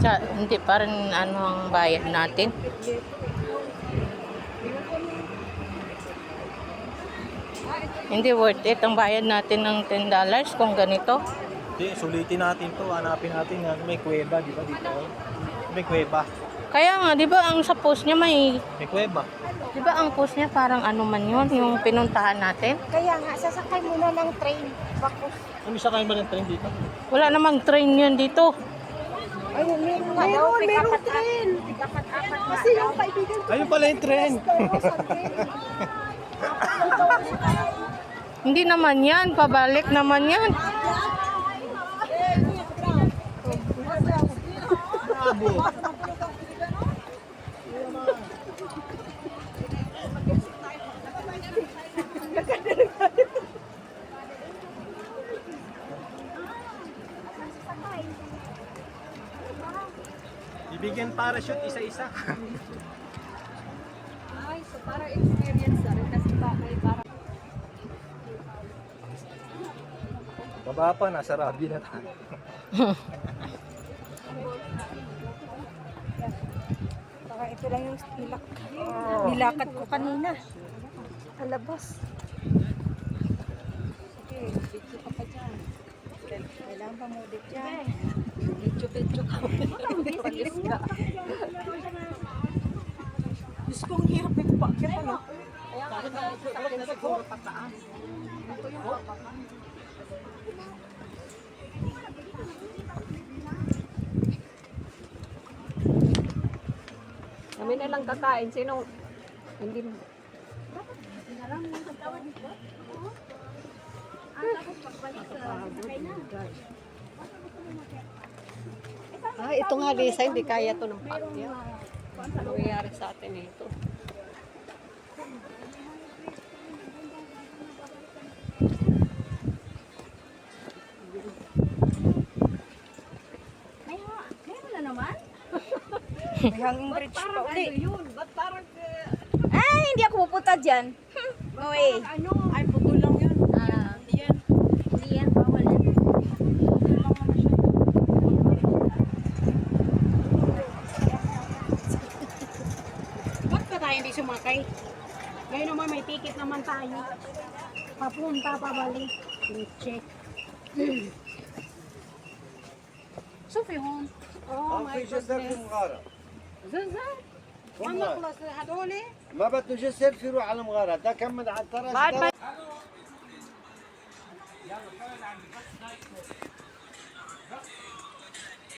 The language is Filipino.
Hindi pa rin ano ang bayad natin. Hindi worth it ang bayad natin ng $10 kung ganito. Hindi, sulitin natin to. Hanapin natin nga may kuweba, di ba dito? May kuweba. Kaya nga, di ba ang sa post niya may Kuweba. di ba ang post niya parang ano man yun, yung pinuntahan natin? Kaya nga, sasakay muna ng train. Bakos. Ano isa kayo ba ng train dito? Wala namang train yun dito. Ayun, meron nga daw. Meron train. Pikapat-apat kasi yung kaibigan ko. Ayun pala yung train. Hindi naman yan, pabalik naman yan. Bibigyan parachute isa-isa. Ay, so para experience na rin kasi may para. Baba pa, nasa Rabi na tayo. Baka ito lang yung nilakad ko kanina. Sa labas. Sige, video ka pa dyan. Kailangan pa mo ulit dyan. Video ka. Palis ka. Diyos ko, ang hirap yung pakit. Ano? Kaya siguro pataas. Ito yung papakan. Kami na lang kakain. Sino? Hindi mo. Ito nga Lisa, hindi kaya to ng patya. Ano nangyayari sa atin ito? May hanging bridge pa uli. Ba't parang... Ay, hindi ako pupunta dyan. Uy. Ano? Ay, putol lang yun. Hindi yan. Hindi yan, bawal yan. Ba't pa tayo hindi sumakay? Ngayon naman may ticket naman tayo. Papunta, pabalik. Check. شوفيهم في جسر في المغارة زلزال ونخلص هذول ما بده جسر في روح على المغارة ده كم من على التراس بعد